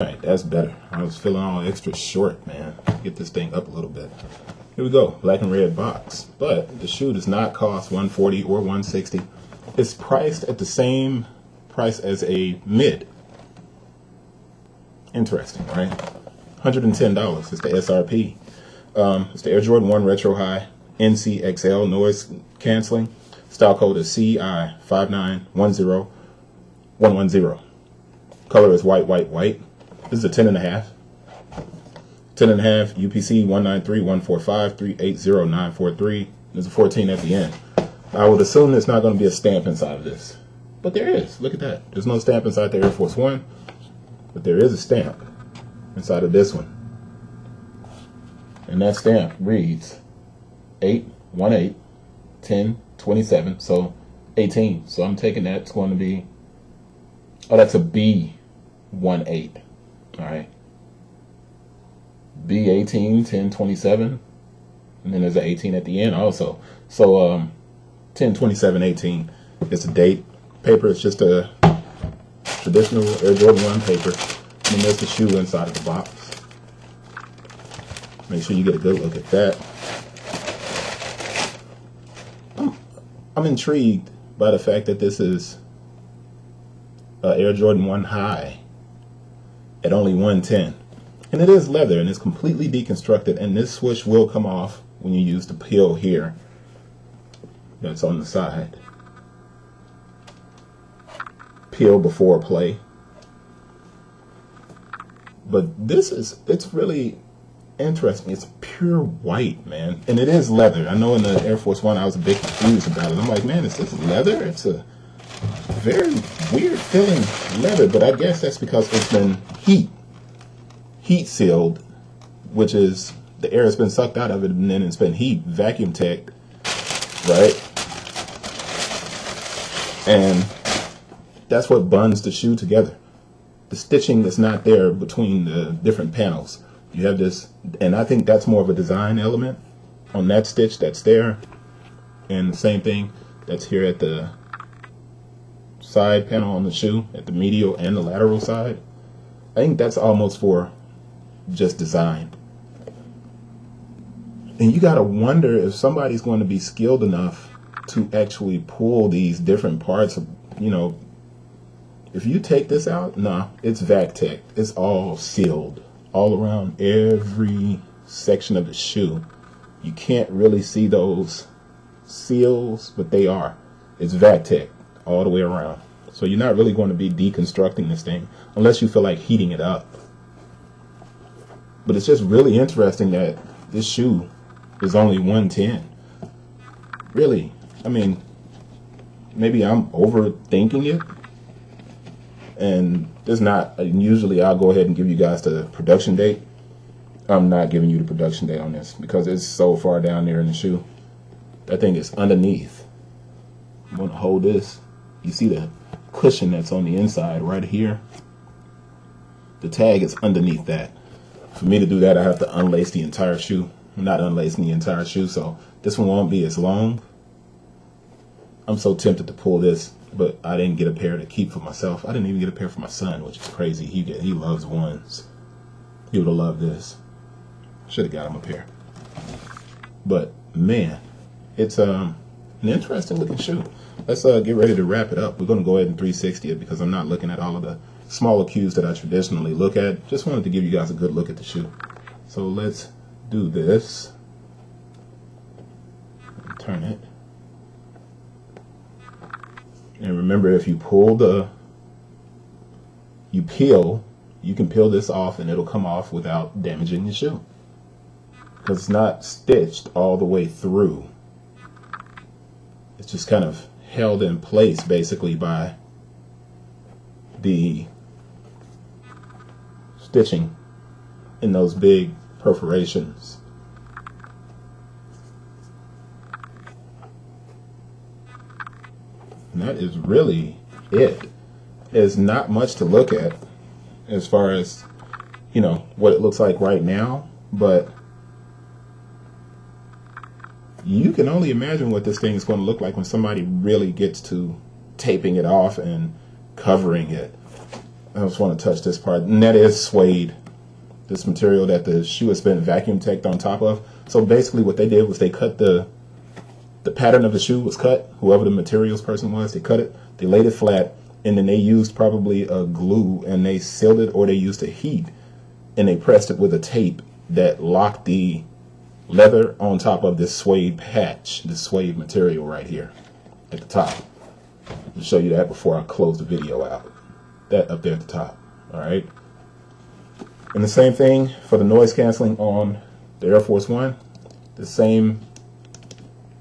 Alright, that's better. I was feeling all extra short, man. Get this thing up a little bit. Here we go, black and red box. But the shoe does not cost $140 or $160. It's priced at the same price as a mid. Interesting, right? $110 is the SRP. It's the Air Jordan 1 Retro High NCXL noise canceling. Style code is CI5910-110. Color is white, white, white. This is a 10.5. 10.5 UPC 193145380 There's a 14 at the end. I would assume there's not going to be a stamp inside of this, but there is. Look at that. There's no stamp inside the Air Force One, but there is a stamp inside of this one, and that stamp reads 8/18/10/27. So 18. So I'm taking that's going to be. Oh, that's a B18. All right. B18/10/27, and then there's an 18 at the end also. So 10/27/18 is the date. Paper is just a traditional Air Jordan 1 paper. And then there's the shoe inside of the box. Make sure you get a good look at that. I'm intrigued by the fact that this is Air Jordan 1 High at only $110. And it is leather, and it's completely deconstructed, and this swoosh will come off when you use the peel here that's on the side. Peel before play. But it's really interesting. It's pure white, man. And it is leather. I know in the Air Force One I was a bit confused about it. I'm like, man, is this leather? It's a very weird feeling leather, but I guess that's because it's been heat sealed, which is the air has been sucked out of it, and then it's been heat vacuum teched, right? And that's what bonds the shoe together. The stitching is not there between the different panels. You have this, and I think that's more of a design element on that stitch that's there, and the same thing that's here at the side panel on the shoe, at the medial and the lateral side. I think that's almost for just design. And you gotta wonder if somebody's going to be skilled enough to actually pull these different parts of, if you take this out, nah, it's vac tech. It's all sealed all around every section of the shoe. You can't really see those seals, but they are. It's vac tech all the way around. So you're not really going to be deconstructing this thing unless you feel like heating it up. But it's just really interesting that this shoe is only $110. Really, I mean, maybe I'm overthinking it. And there's not, usually I'll go ahead and give you guys the production date. I'm not giving you the production date on this because it's so far down there in the shoe. That thing is underneath. I'm going to hold this. You see the cushion that's on the inside right here? The tag is underneath that. For me to do that, I have to unlace the entire shoe. I'm not unlacing the entire shoe, so this one won't be as long. I'm so tempted to pull this, but I didn't get a pair to keep for myself. I didn't even get a pair for my son, which is crazy. He loves ones. He would have loved this. Should have got him a pair. But man, it's an interesting looking shoe. Let's get ready to wrap it up. We're going to go ahead and 360 it because I'm not looking at all of the smaller cues that I traditionally look at. Just wanted to give you guys a good look at the shoe. So let's do this. Turn it. And remember, if you peel, you can peel this off and it'll come off without damaging the shoe. Because it's not stitched all the way through. It's just kind of held in place basically by the stitching in those big perforations. And that is really it. There's not much to look at as far as, what it looks like right now, but you can only imagine what this thing is going to look like when somebody really gets to taping it off and covering it. I just want to touch this part, and that is suede. This material that the shoe has been vacuum teched on top of. So basically what they did was they cut the pattern of the shoe was cut. Whoever the materials person was, they cut it, they laid it flat, and then they used probably a glue and they sealed it, or they used a heat and they pressed it with a tape that locked the leather on top of this suede patch, this suede material right here at the top. I'll show you that before I close the video out. That up there at the top. Alright. And the same thing for the noise canceling on the Air Force One. The same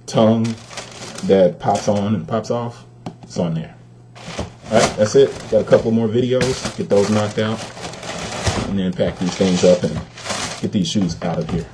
tongue that pops on and pops off, it's on there. Alright, that's it. Got a couple more videos, get those knocked out, and then pack these things up and get these shoes out of here.